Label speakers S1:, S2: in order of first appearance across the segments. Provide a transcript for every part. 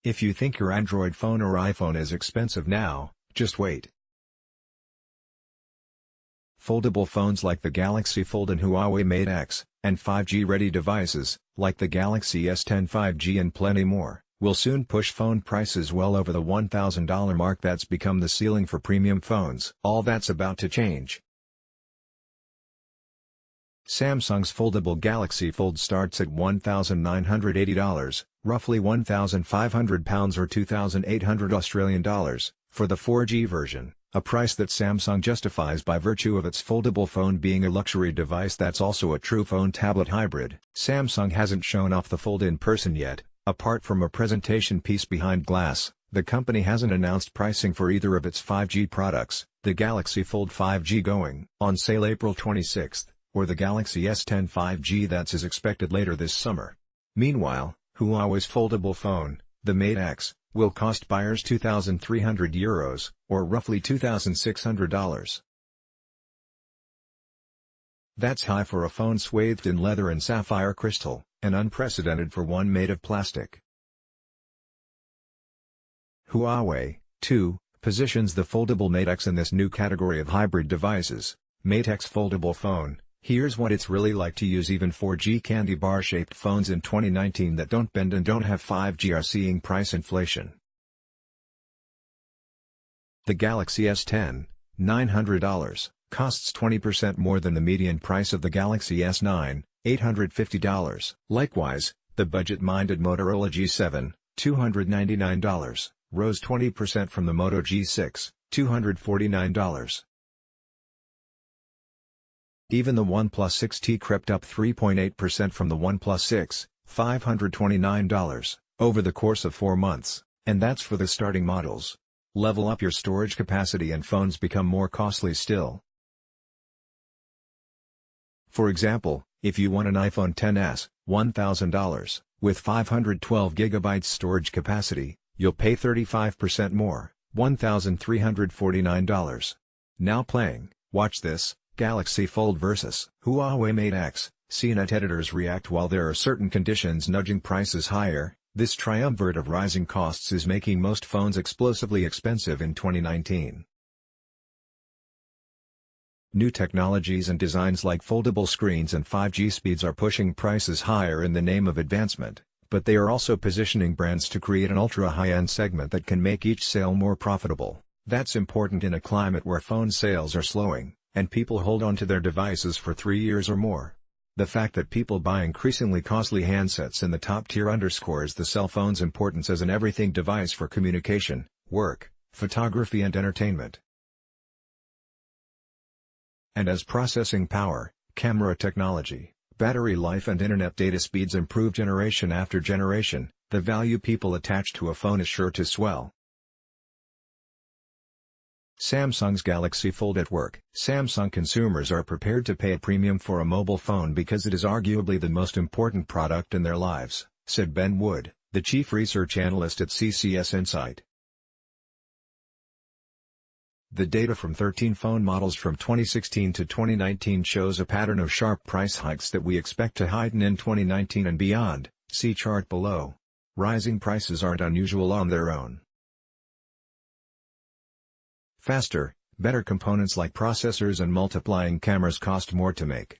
S1: If you think your Android phone or iPhone is expensive now, just wait. Foldable phones like the Galaxy Fold and Huawei Mate X, and 5G-ready devices, like the Galaxy S10 5G and plenty more, will soon push phone prices well over the $1,000 mark that's become the ceiling for premium phones. All that's about to change. Samsung's foldable Galaxy Fold starts at $1,980, roughly £1,500 or $2,800 for the 4G version, a price that Samsung justifies by virtue of its foldable phone being a luxury device that's also a true phone-tablet hybrid. Samsung hasn't shown off the Fold in person yet. Apart from a presentation piece behind glass, the company hasn't announced pricing for either of its 5G products, the Galaxy Fold 5G going on sale April 26, or the Galaxy S10 5G that is expected later this summer. Meanwhile, Huawei's foldable phone, the Mate X, will cost buyers €2,300, or roughly $2,600. That's high for a phone swathed in leather and sapphire crystal, and unprecedented for one made of plastic. Huawei, too, positions the foldable Mate X in this new category of hybrid devices. Mate X foldable phone, here's what it's really like to use. Even 4G candy bar-shaped phones in 2019 that don't bend and don't have 5G are seeing price inflation. The Galaxy S10, $900, costs 20% more than the median price of the Galaxy S9, $850. Likewise, the budget-minded Motorola G7, $299, rose 20% from the Moto G6, $249. Even the OnePlus 6T crept up 3.8% from the OnePlus 6, $529, over the course of 4 months, and that's for the starting models. Level up your storage capacity and phones become more costly still. For example, if you want an iPhone XS, $1,000, with 512GB storage capacity, you'll pay 35% more, $1,349. Now playing, watch this, Galaxy Fold vs. Huawei Mate X. CNET editors react. While there are certain conditions nudging prices higher, this triumvirate of rising costs is making most phones explosively expensive in 2019. New technologies and designs like foldable screens and 5G speeds are pushing prices higher in the name of advancement, but they are also positioning brands to create an ultra-high-end segment that can make each sale more profitable. That's important in a climate where phone sales are slowing, and people hold on to their devices for 3 years or more. The fact that people buy increasingly costly handsets in the top tier underscores the cell phone's importance as an everything device for communication, work, photography and entertainment. And as processing power, camera technology, battery life and internet data speeds improve generation after generation, the value people attach to a phone is sure to swell. Samsung's Galaxy Fold at work. Samsung consumers are prepared to pay a premium for a mobile phone because it is arguably the most important product in their lives, said Ben Wood, the chief research analyst at CCS Insight. The data from 13 phone models from 2016 to 2019 shows a pattern of sharp price hikes that we expect to heighten in 2019 and beyond, see chart below. Rising prices aren't unusual on their own. Faster, better components like processors and multiplying cameras cost more to make.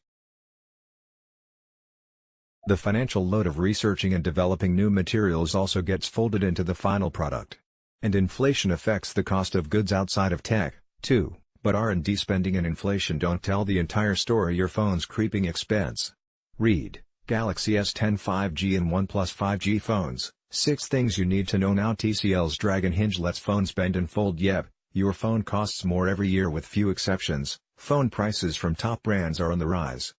S1: The financial load of researching and developing new materials also gets folded into the final product. And inflation affects the cost of goods outside of tech, too, but R&D spending and inflation don't tell the entire story. Your phone's creeping expense. Read, Galaxy S10 5G and OnePlus 5G phones, 6 things you need to know now. TCL's Dragon Hinge lets phones bend and fold. Yep. Your phone costs more every year with few exceptions. Phone prices from top brands are on the rise.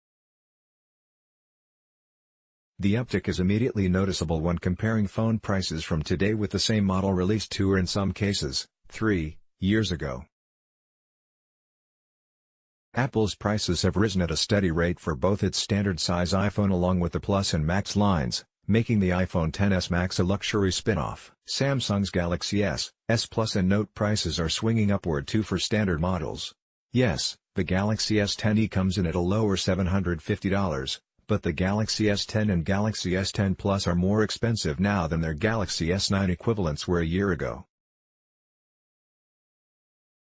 S1: The uptick is immediately noticeable when comparing phone prices from today with the same model released 2 or in some cases, 3 years ago. Apple's prices have risen at a steady rate for both its standard-size iPhone along with the Plus and Max lines, making the iPhone XS Max a luxury spin-off. Samsung's Galaxy S, S Plus and Note prices are swinging upward too for standard models. Yes, the Galaxy S10e comes in at a lower $750, but the Galaxy S10 and Galaxy S10 Plus are more expensive now than their Galaxy S9 equivalents were a year ago.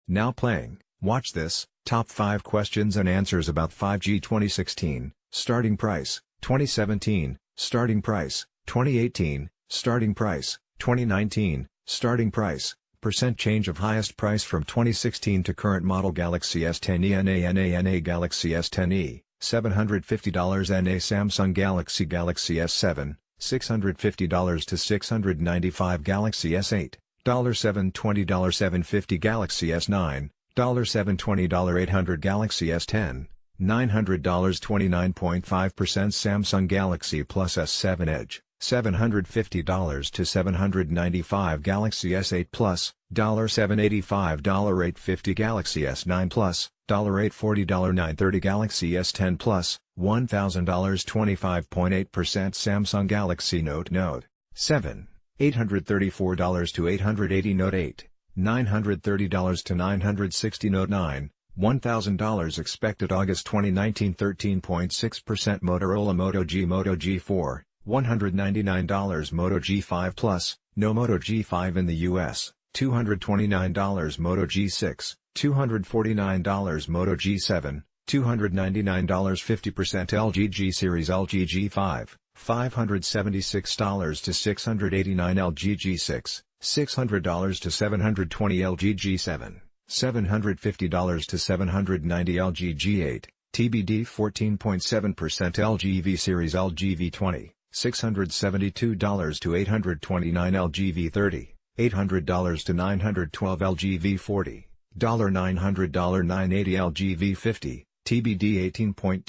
S1: Now playing, watch this, top 5 questions and answers about 5G 2016, starting price, 2017, starting price, 2018, starting price, 2019, starting price, percent change of highest price from 2016 to current model Galaxy S10e NA Galaxy S10e, $750 NA Samsung Galaxy S7, $650 to $695 Galaxy S8, $720 $750 Galaxy S9, $720 $800 Galaxy S10, $900 29.5% Samsung Galaxy Plus S7 Edge, $750 to $795 Galaxy S8 Plus, $785 $850 Galaxy S9 Plus, $840 $930 Galaxy S10 Plus, $1,000 25.8% Samsung Galaxy Note 7, $834 to $880 Note 8, $930 to $960 Note 9, $1,000 expected August 2019 13.6% Motorola Moto G4, $199 Moto G5 Plus, no Moto G5 in the US, $229 Moto G6, $249 Moto G7, $299 50% LG G Series LG G5, $576 to $689 LG G6, $600 to $720 LG G7, $750 to $790 LG G8, TBD 14.7% LG V Series LG V20, $672 to $829 LG V30, $800 to $912 LG V40, $900 $980 LG V50, TBD 18.2%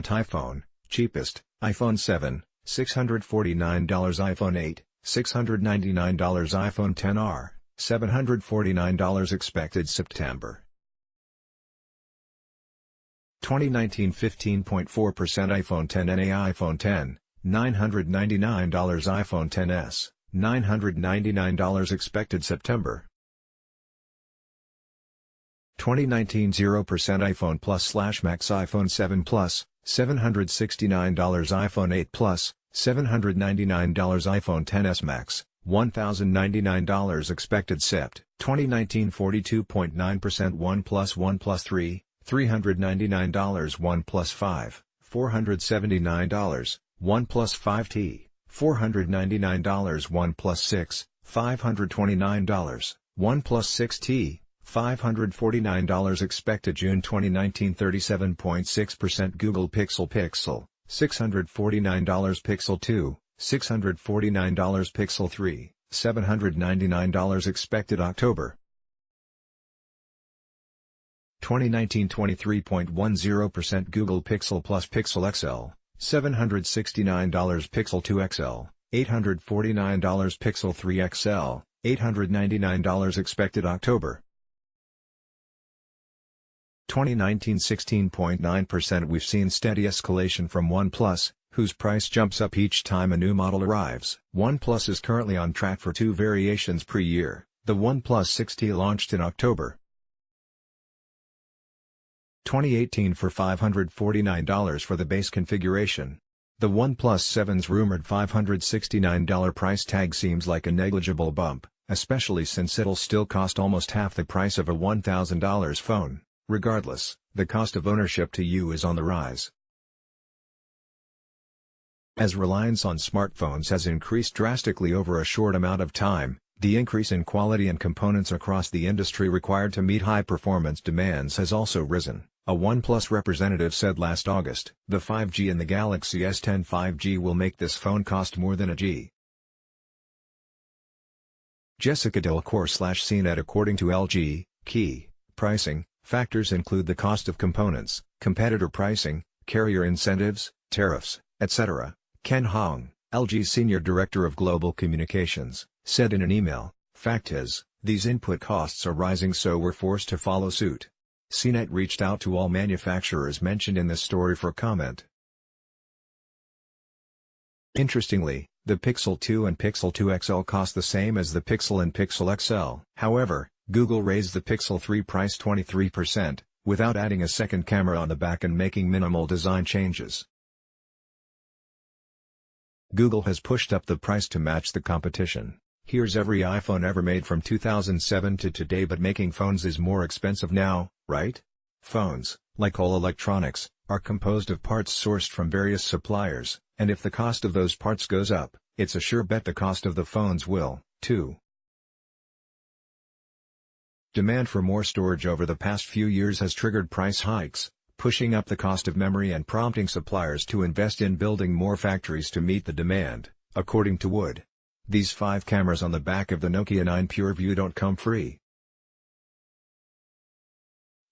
S1: iPhone, cheapest, iPhone 7, $649 iPhone 8, $699 iPhone XR, $749 expected September 2019 15.4% iPhone XR iPhone XR, $999 iPhone XS, $999 expected September 2019 0% iPhone Plus/Max iPhone 7 Plus, $769 iPhone 8 Plus, $799 iPhone XS Max, $1,099 expected Sept. 2019 42.9% OnePlus 3, $399 OnePlus 5, $479, OnePlus 5T, $499 OnePlus 6, $529, OnePlus 6T, $549 expected June 2019 37.6% Google Pixel, $649 Pixel 2, $649 Pixel 3, $799 expected October 2019 23.10% Google Pixel Plus Pixel XL, $769 Pixel 2 XL, $849 Pixel 3 XL, $899 expected October 2019 16.9% We've seen steady escalation from OnePlus, whose price jumps up each time a new model arrives. OnePlus is currently on track for 2 variations per year. The OnePlus 6T launched in October 2018 for $549 for the base configuration. The OnePlus 7's rumored $569 price tag seems like a negligible bump, especially since it'll still cost almost half the price of a $1,000 phone. Regardless, the cost of ownership to you is on the rise. As reliance on smartphones has increased drastically over a short amount of time, the increase in quality and components across the industry required to meet high-performance demands has also risen, a OnePlus representative said last August. The 5G in the Galaxy S10 5G will make this phone cost more than a G. Jessica Delcourt/CNET According to LG, key pricing factors include the cost of components, competitor pricing, carrier incentives, tariffs, etc. Ken Hong, LG's Senior Director of Global Communications, said in an email, "Fact is, these input costs are rising, so we're forced to follow suit." CNET reached out to all manufacturers mentioned in this story for comment. Interestingly, the Pixel 2 and Pixel 2 XL cost the same as the Pixel and Pixel XL. However, Google raised the Pixel 3 price 23%, without adding a second camera on the back and making minimal design changes. Google has pushed up the price to match the competition. Here's every iPhone ever made from 2007 to today, but making phones is more expensive now, right? Phones, like all electronics, are composed of parts sourced from various suppliers, and if the cost of those parts goes up, it's a sure bet the cost of the phones will, too. Demand for more storage over the past few years has triggered price hikes, pushing up the cost of memory and prompting suppliers to invest in building more factories to meet the demand, according to Wood. These 5 cameras on the back of the Nokia 9 PureView don't come free.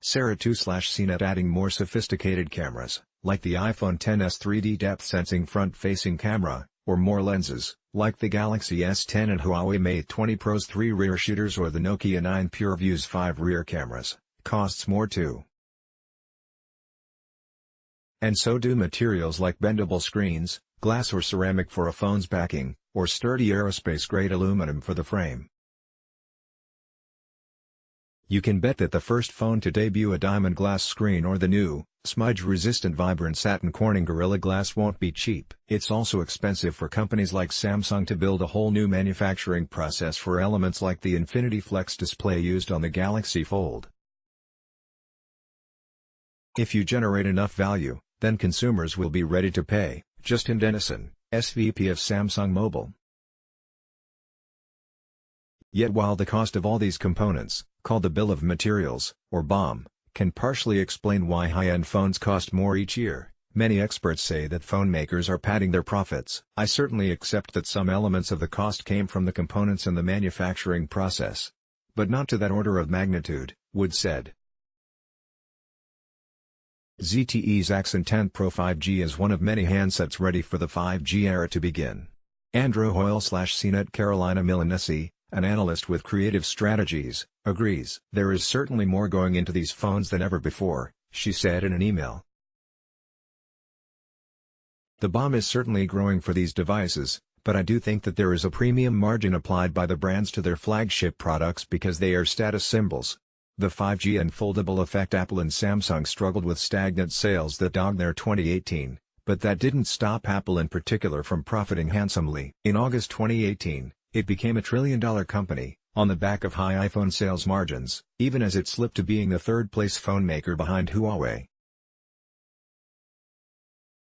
S1: Sarah 2/CNET adding more sophisticated cameras, like the iPhone XS 3D depth sensing front-facing camera, or more lenses, like the Galaxy S10 and Huawei Mate 20 Pro's 3 rear shooters or the Nokia 9 PureView's 5 rear cameras, costs more too. And so do materials like bendable screens, glass or ceramic for a phone's backing, or sturdy aerospace-grade aluminum for the frame. You can bet that the first phone to debut a diamond glass screen or the new, smudge-resistant vibrant satin Corning Gorilla Glass won't be cheap. It's also expensive for companies like Samsung to build a whole new manufacturing process for elements like the Infinity Flex display used on the Galaxy Fold. If you generate enough value, then consumers will be ready to pay, Justin Dennison, SVP of Samsung Mobile. Yet while the cost of all these components, called the bill of materials, or BOM, can partially explain why high-end phones cost more each year, many experts say that phone makers are padding their profits. I certainly accept that some elements of the cost came from the components and the manufacturing process. But not to that order of magnitude, Wood said. ZTE's Axon 10 Pro 5G is one of many handsets ready for the 5G era to begin. Andrew Hoyle/CNET Carolina Milanesi, an analyst with Creative Strategies, agrees. There is certainly more going into these phones than ever before, she said in an email. The BOM is certainly growing for these devices, but I do think that there is a premium margin applied by the brands to their flagship products because they are status symbols. The 5G and foldable effect. Apple and Samsung struggled with stagnant sales that dogged their 2018, but that didn't stop Apple in particular from profiting handsomely. In August 2018, it became a trillion-dollar company, on the back of high iPhone sales margins, even as it slipped to being the third-place phone maker behind Huawei.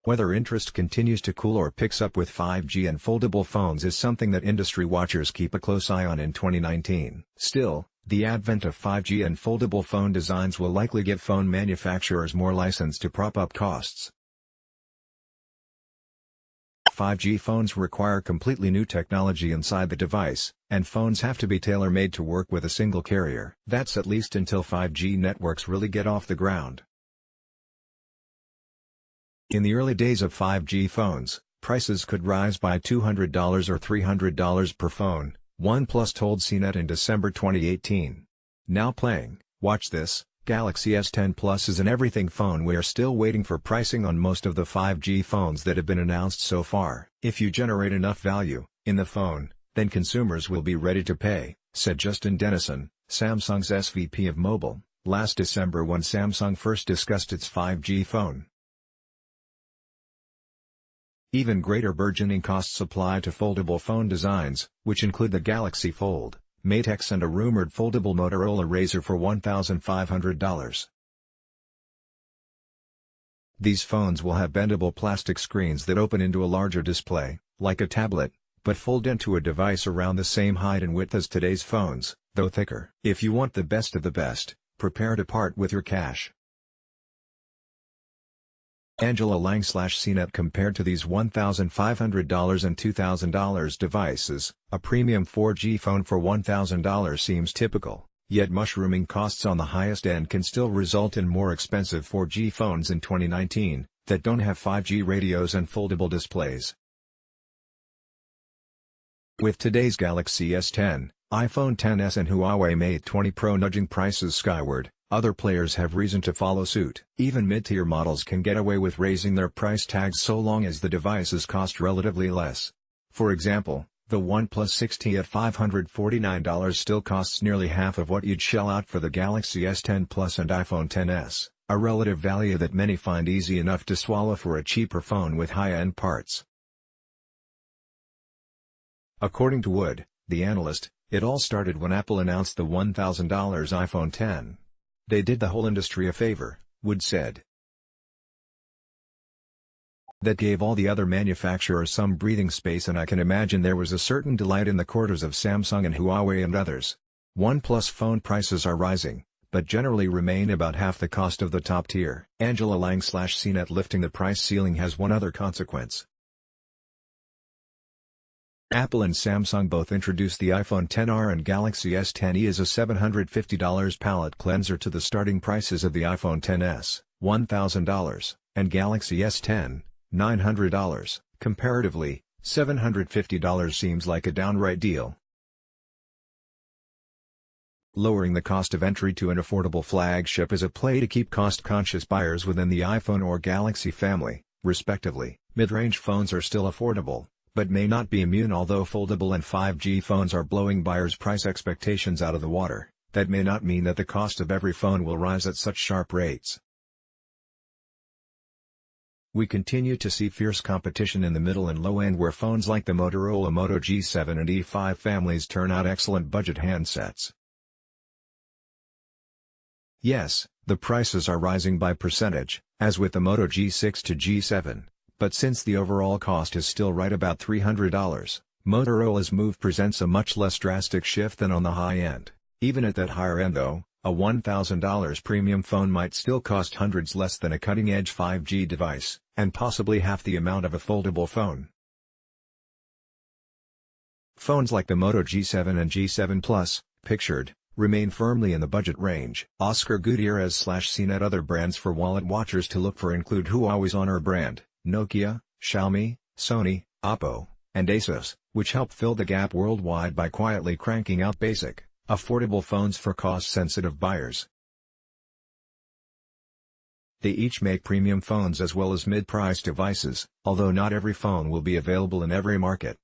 S1: Whether interest continues to cool or picks up with 5G and foldable phones is something that industry watchers keep a close eye on in 2019. Still, the advent of 5G and foldable phone designs will likely give phone manufacturers more license to prop up costs. 5G phones require completely new technology inside the device, and phones have to be tailor-made to work with a single carrier. That's at least until 5G networks really get off the ground. In the early days of 5G phones, prices could rise by $200 or $300 per phone, OnePlus told CNET in December 2018. Now playing, watch this, Galaxy S10 Plus is an everything phone. We are still waiting for pricing on most of the 5G phones that have been announced so far. If you generate enough value in the phone, then consumers will be ready to pay, said Justin Dennison, Samsung's SVP of Mobile, last December when Samsung first discussed its 5G phone. Even greater burgeoning costs apply to foldable phone designs, which include the Galaxy Fold, Mate X and a rumored foldable Motorola Razr for $1,500. These phones will have bendable plastic screens that open into a larger display, like a tablet, but fold into a device around the same height and width as today's phones, though thicker. If you want the best of the best, prepare to part with your cash. Angela Lang/CNET compared to these $1,500 and $2,000 devices, a premium 4G phone for $1,000 seems typical, yet mushrooming costs on the highest end can still result in more expensive 4G phones in 2019, that don't have 5G radios and foldable displays. With today's Galaxy S10, iPhone XS and Huawei Mate 20 Pro nudging prices skyward, other players have reason to follow suit. Even mid-tier models can get away with raising their price tags so long as the devices cost relatively less. For example, the OnePlus 6T at $549 still costs nearly half of what you'd shell out for the Galaxy S10 Plus and iPhone XS, a relative value that many find easy enough to swallow for a cheaper phone with high-end parts. According to Wood, the analyst, it all started when Apple announced the $1,000 iPhone X. They did the whole industry a favor, Wood said. That gave all the other manufacturers some breathing space, and I can imagine there was a certain delight in the quarters of Samsung and Huawei and others. OnePlus phone prices are rising, but generally remain about half the cost of the top tier. Angela Lang/CNET lifting the price ceiling has one other consequence. Apple and Samsung both introduced the iPhone XR and Galaxy S10e as a $750 palette cleanser to the starting prices of the iPhone XS, $1,000, and Galaxy S10, $900. Comparatively, $750 seems like a downright deal. Lowering the cost of entry to an affordable flagship is a play to keep cost-conscious buyers within the iPhone or Galaxy family, respectively. Mid-range phones are still affordable, but may not be immune. Although foldable and 5G phones are blowing buyers' price expectations out of the water, that may not mean that the cost of every phone will rise at such sharp rates. We continue to see fierce competition in the middle and low end, where phones like the Motorola Moto G7 and E5 families turn out excellent budget handsets. Yes, the prices are rising by percentage, as with the Moto G6 to G7, but since the overall cost is still right about $300, Motorola's move presents a much less drastic shift than on the high end. Even at that higher end though, a $1,000 premium phone might still cost hundreds less than a cutting-edge 5G device, and possibly half the amount of a foldable phone. Phones like the Moto G7 and G7 Plus, pictured, remain firmly in the budget range. Oscar Gutierrez/CNET Other brands for wallet watchers to look for include Huawei's Honor brand, Nokia, Xiaomi, Sony, Oppo, and Asus, which help fill the gap worldwide by quietly cranking out basic, affordable phones for cost-sensitive buyers. They each make premium phones as well as mid-priced devices, although not every phone will be available in every market.